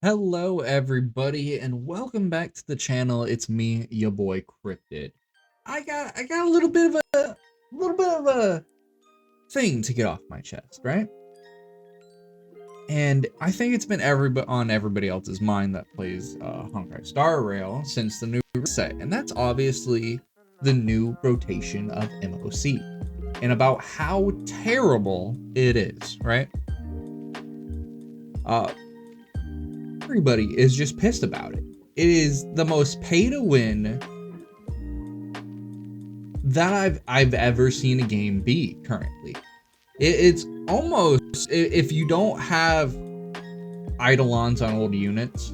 Hello everybody and welcome back to the channel. It's me, your boy Cryptid. I got a little bit of a thing to get off my chest, right? And I think it's been on everybody else's mind that plays Honkai Star Rail since the new reset, and that's obviously the new rotation of MOC and about how terrible it is, right? Everybody is just pissed about it. It is the most pay to win that I've ever seen a game be currently. It's almost, if you don't have eidolons on old units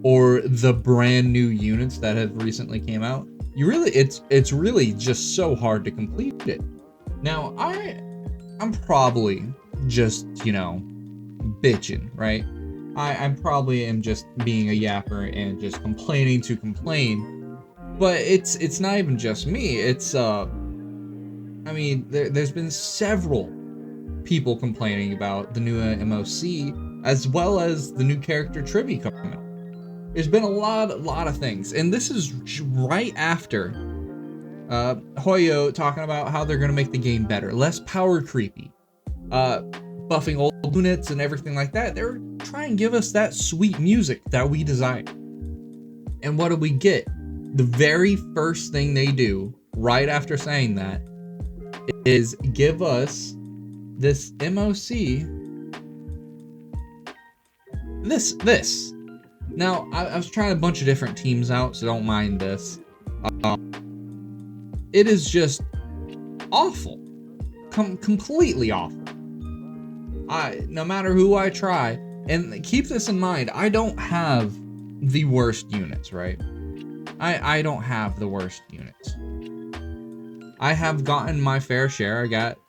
or the brand new units that have recently came out, it's really just so hard to complete it. Now I'm probably just, bitching, right? I'm probably am just being a yapper and just complaining to complain, but it's not even just me. It's I mean, there's been several people complaining about the new MOC as well as the new character trivia coming out. There's been a lot of things, and this is right after Hoyo talking about how they're gonna make the game better, less power creepy, buffing old units and everything like that. They're trying to give us that sweet music that we desire. And what do we get? The very first thing they do right after saying that is give us this MOC. This. Now, I was trying a bunch of different teams out, so don't mind this. It is just awful. Completely awful. No matter who I try, and keep this in mind, I don't have the worst units, right? I don't have the worst units. I have gotten my fair share. I got,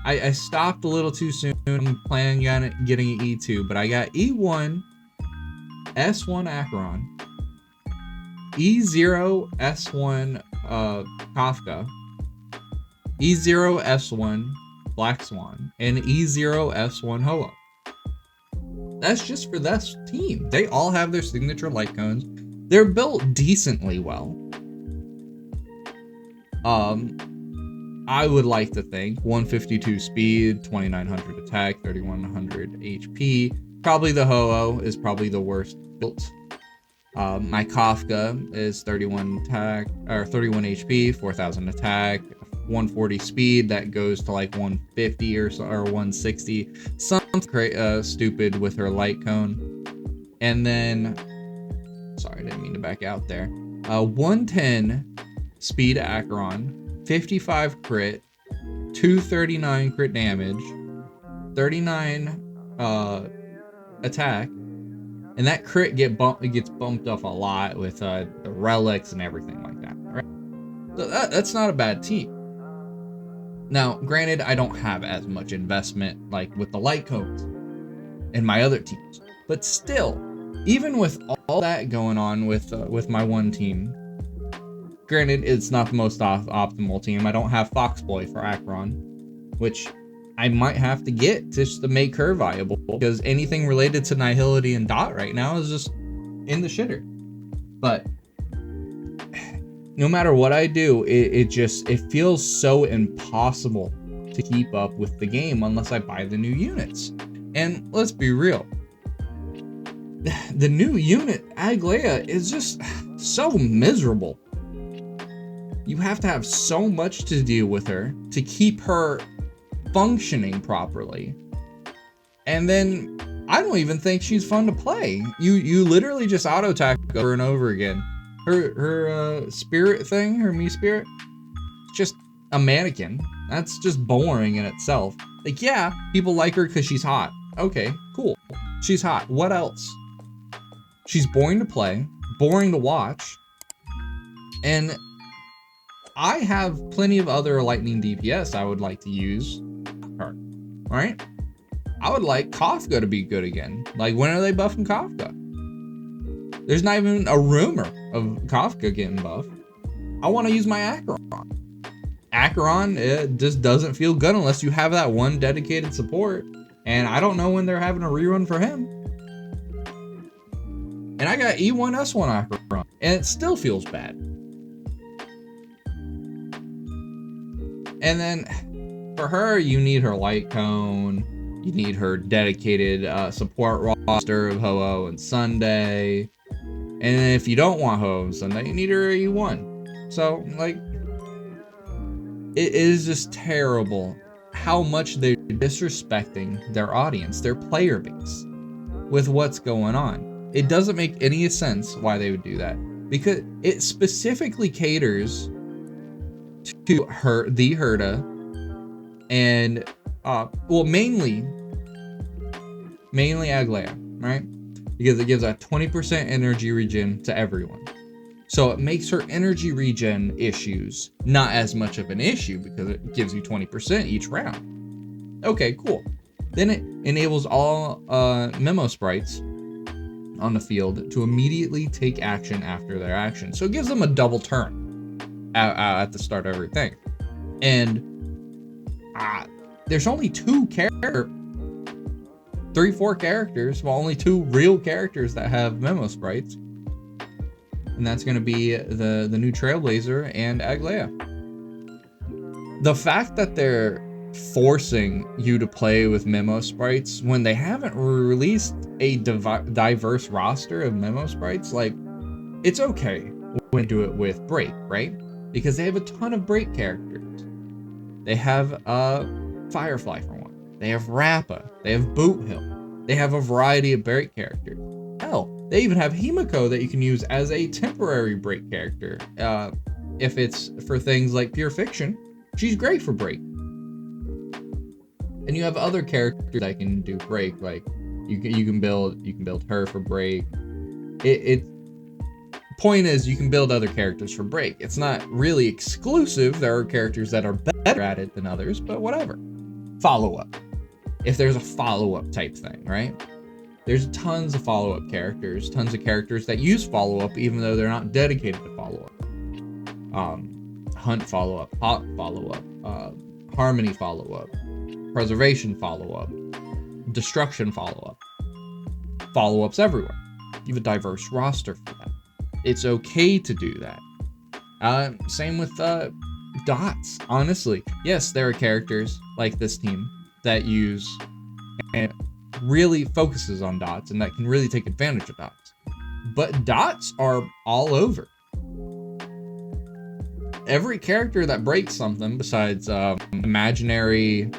I stopped a little too soon. I'm planning on getting an E2, but I got E1, S1 Acheron, E0, S1 Kafka, E0, S1 Black Swan, and E0, S1 Hoa. That's just for this team. They all have their signature light cones. They're built decently well. I would like to think 152 speed, 2900 attack, 3100 HP. Probably the Ho-Oh is probably the worst built. My Kafka is 31 attack or 31 HP, 4000 attack, 140 speed. That goes to like 150 or 160. Something stupid with her light cone. And then, sorry, I didn't mean to back out there. 110 speed Acheron, 55 crit, 239 crit damage, 39 attack, and that crit gets bumped up a lot with the relics and everything like that, right? So that's not a bad team. Now, granted, I don't have as much investment like with the light codes and my other teams, but still, even with all that going on with my one team, granted, it's not the most optimal team. I don't have Foxboy for Acheron, which I might have to get just to make her viable, because anything related to Nihility and Dot right now is just in the shitter. But no matter what I do, it feels so impossible to keep up with the game unless I buy the new units. And let's be real, the new unit, Aglaia, is just so miserable. You have to have so much to deal with her to keep her functioning properly. And then I don't even think she's fun to play. You literally just auto attack over and over again. Her spirit thing, her me spirit, it's just a mannequin. That's just boring in itself. Like, yeah, people like her because she's hot. Okay, cool. She's hot. What else? She's boring to play, boring to watch, and I have plenty of other lightning DPS I would like to use her, right? I would like Kafka to be good again. Like, when are they buffing Kafka? There's not even a rumor of Kafka getting buffed. I want to use my Acheron. Acheron, it just doesn't feel good unless you have that one dedicated support. And I don't know when they're having a rerun for him. And I got E1, S1 Acheron, and it still feels bad. And then for her, you need her light cone. You need her dedicated support roster of Ho-Oh and Sunday. And if you don't want Ho-Oh and Sunday, you need her E1. So, like, it is just terrible how much they're disrespecting their audience, their player base, with what's going on. It doesn't make any sense why they would do that, because it specifically caters to the Herda, and well, mainly Aglaia, right? Because it gives a 20% energy regen to everyone. So it makes her energy regen issues not as much of an issue because it gives you 20% each round. Okay, cool. Then it enables all memo sprites on the field to immediately take action after their action. So it gives them a double turn at the start of everything. And there's only 4 characters, well, only 2 real characters that have memo sprites. And that's going to be the new Trailblazer and Aglaia. The fact that they're forcing you to play with memo sprites when they haven't released a diverse roster of memo sprites, like, it's okay when you do it with Break, right? Because they have a ton of Break characters. They have Firefly for one. They have Rappa. They have Boot Hill. They have a variety of Break characters. Hell, they even have Himiko that you can use as a temporary Break character. If it's for things like Pure Fiction, she's great for Break. And you have other characters that can do Break, like you can build her for Break. Point is, you can build other characters for Break. It's not really exclusive. There are characters that are better at it than others, but whatever. Follow-up. If there's a follow-up type thing, right? There's tons of follow-up characters, tons of characters that use follow-up even though they're not dedicated to follow-up. Hunt follow-up, Hawk follow-up, Harmony follow-up, Preservation follow-up, Destruction follow-up. Follow-ups everywhere. You have a diverse roster for that. It's okay to do that. Same with dots, honestly. Yes, there are characters like this team that use and really focuses on dots and that can really take advantage of dots. But dots are all over. Every character that breaks something besides imaginary...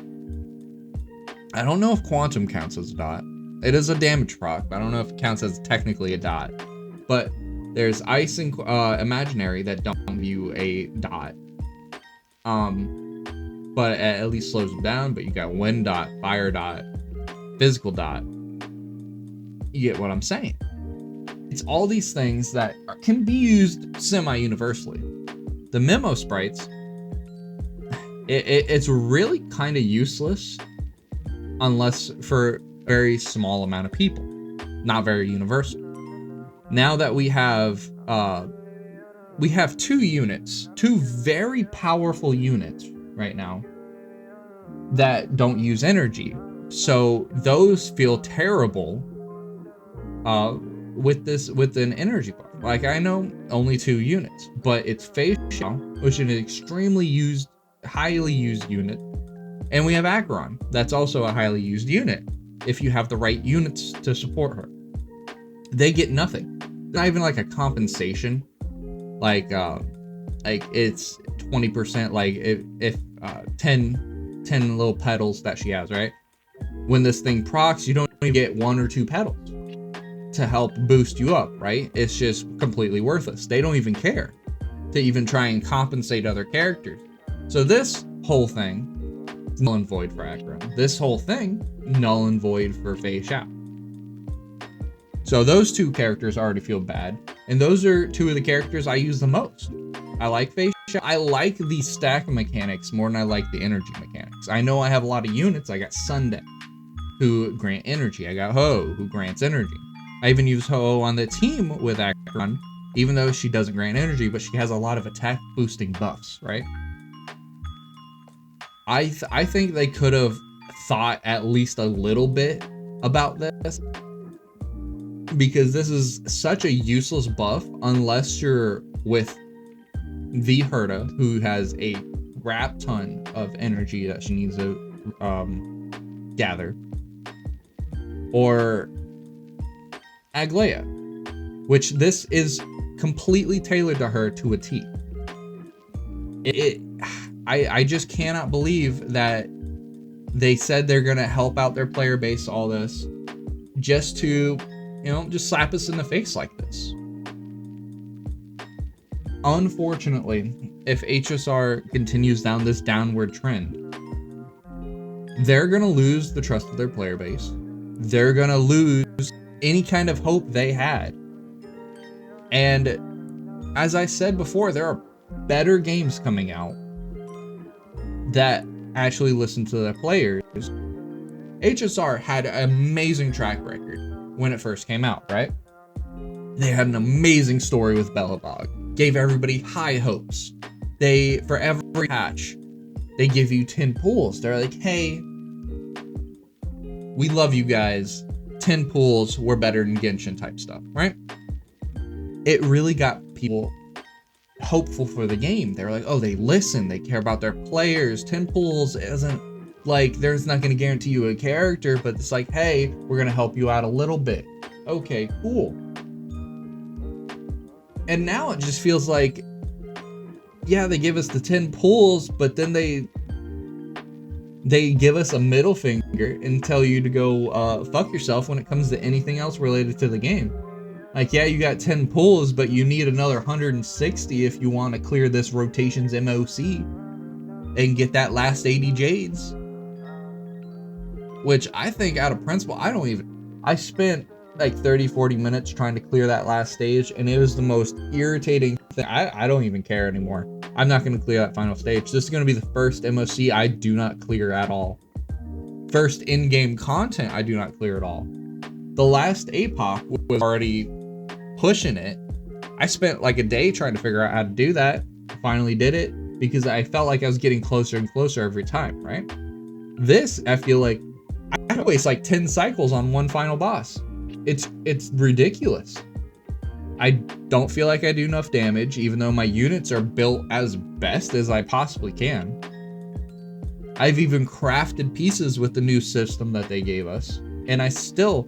I don't know if Quantum counts as a dot. It is a damage proc, but I don't know if it counts as technically a dot. But there's Ice and Imaginary that don't view a dot. But it at least slows them down. But you got Wind dot, Fire dot, Physical dot. You get what I'm saying. It's all these things that can be used semi-universally. The memo sprites, it's really kind of useless unless for a very small amount of people. Not very universal. Now that we have 2 units, 2 very powerful units right now that don't use energy. So those feel terrible with an energy buff. Like, I know only 2 units, but it's Facial, which is an extremely highly used unit. And we have Acheron, that's also a highly used unit. If you have the right units to support her, they get nothing. Not even like a compensation. Like it's 20%. Like if 10 little petals that she has, right? When this thing procs, you don't even get 1 or 2 petals to help boost you up, right? It's just completely worthless. They don't even care to even try and compensate other characters. So this whole thing is null and void for Acheron. This whole thing, null and void for Fei Xiao. So those 2 characters already feel bad. And those are 2 of the characters I use the most. I like Fei Xiao. I like the stack mechanics more than I like the energy mechanics. I know I have a lot of units. I got Sunday, who grant energy. I got Ho, who grants energy. I even use Ho on the team with Acheron, even though she doesn't grant energy, but she has a lot of attack boosting buffs, right? I think they could have thought at least a little bit about this. because this is such a useless buff unless you're with the Herta, who has a crap ton of energy that she needs to gather, or Aglaia, which this is completely tailored to her to a T. I just cannot believe that they said they're gonna help out their player base, all this, just to, just slap us in the face like this. Unfortunately, if HSR continues down this downward trend, they're gonna lose the trust of their player base. They're gonna lose any kind of hope they had. And as I said before, there are better games coming out that actually listen to their players. HSR had an amazing track record when it first came out, right? They had an amazing story with Belobog, gave everybody high hopes. For every patch, they give you 10 pools. They're like, hey, we love you guys. 10 pools, we're better than Genshin type stuff, right? It really got people hopeful for the game. They were like, oh, they listen, they care about their players. 10 pools isn't like, there's not going to guarantee you a character, but it's like, hey, we're going to help you out a little bit. Okay, cool. And now it just feels like, yeah, they give us the 10 pools, but then they give us a middle finger and tell you to go fuck yourself when it comes to anything else related to the game. Like, yeah, you got 10 pulls, but you need another 160 if you want to clear this rotations MOC and get that last 80 Jades. Which I think, out of principle, I spent like 30-40 minutes trying to clear that last stage, and it was the most irritating thing. I don't even care anymore. I'm not going to clear that final stage. This is going to be the first MOC I do not clear at all. First in-game content I do not clear at all. The last APOC was already pushing it. I spent like a day trying to figure out how to do that. Finally did it because I felt like I was getting closer and closer every time, right? This, I feel like I waste like 10 cycles on one final boss. It's ridiculous. I don't feel like I do enough damage, even though my units are built as best as I possibly can. I've even crafted pieces with the new system that they gave us, and I still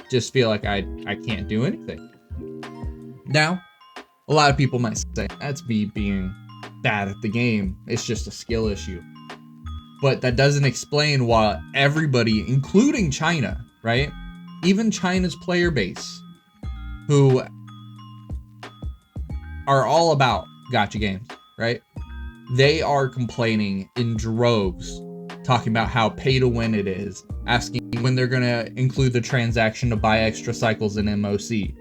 just feel like I can't do anything. Now, a lot of people might say, that's me being bad at the game. It's just a skill issue. But that doesn't explain why everybody, including China, right? Even China's player base, who are all about gacha games, right? They are complaining in droves, talking about how pay to win it is, asking when they're going to include the transaction to buy extra cycles in MOC,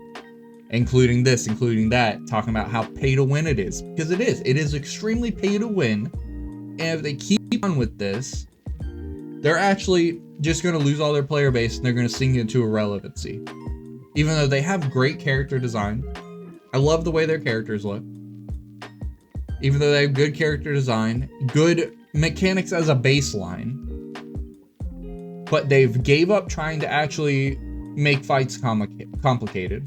including this, including that, talking about how pay to win it is. Because it is extremely pay to win. And if they keep on with this, they're actually just going to lose all their player base and they're going to sink into irrelevancy. Even though they have great character design. I love the way their characters look. Even though they have good character design, good mechanics as a baseline. But they've gave up trying to actually make fights complicated.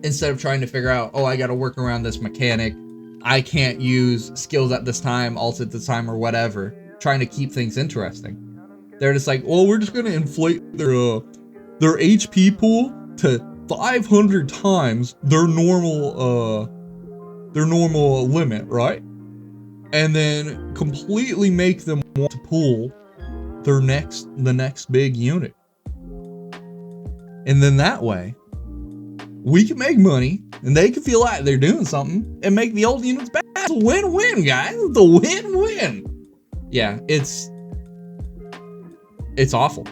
Instead of trying to figure out, oh, I got to work around this mechanic. I can't use skills at this time, alt at this time, or whatever. Trying to keep things interesting. They're just like, well, we're just going to inflate their HP pool to 500 times their normal limit, right? And then completely make them want to pull the next big unit. And then that way, we can make money, and they can feel like they're doing something, and make the old units bad. It's a win-win, guys. It's a win-win. Yeah, it's awful.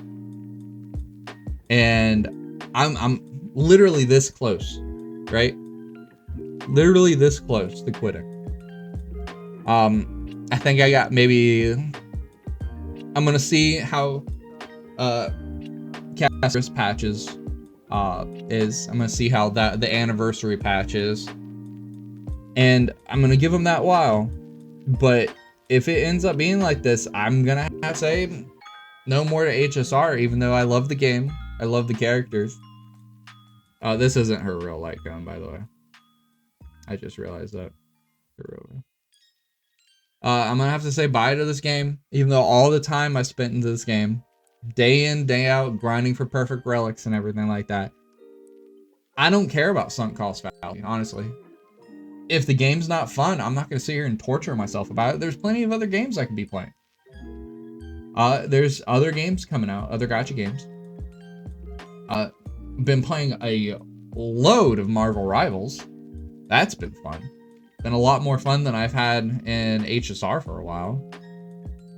And I'm literally this close, right? Literally this close to quitting. I think I got maybe. I'm gonna see how Casper's patches is. I'm gonna see how the anniversary patch is, and I'm gonna give them that while. But if it ends up being like this, I'm gonna have to say no more to HSR. Even though I love the game, I love the characters. This isn't her real light gun, by the way. I just realized that. I'm gonna have to say bye to this game, even though all the time I spent into this game, day in, day out, grinding for perfect relics and everything like that. I don't care about sunk cost value, honestly. If the game's not fun, I'm not gonna sit here and torture myself about it. There's plenty of other games I can be playing. There's other games coming out, other gacha games. Been playing a load of Marvel Rivals. That's been fun. Been a lot more fun than I've had in HSR for a while.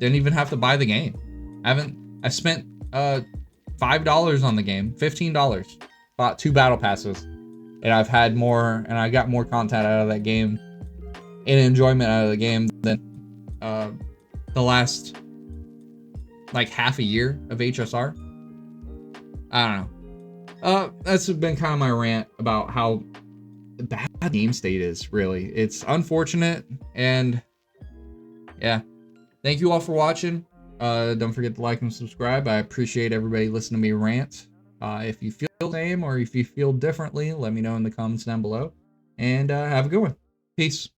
Didn't even have to buy the game. I spent $5 on the game, $15. Bought 2 battle passes. And I've had more, and I got more content out of that game and enjoyment out of the game than the last like half a year of HSR. I don't know. That's been kind of my rant about how bad game state is, really. It's unfortunate, and yeah. Thank you all for watching. Don't forget to like and subscribe. I appreciate everybody listening to me rant. If you feel the same or if you feel differently, let me know in the comments down below. And have a good one. Peace.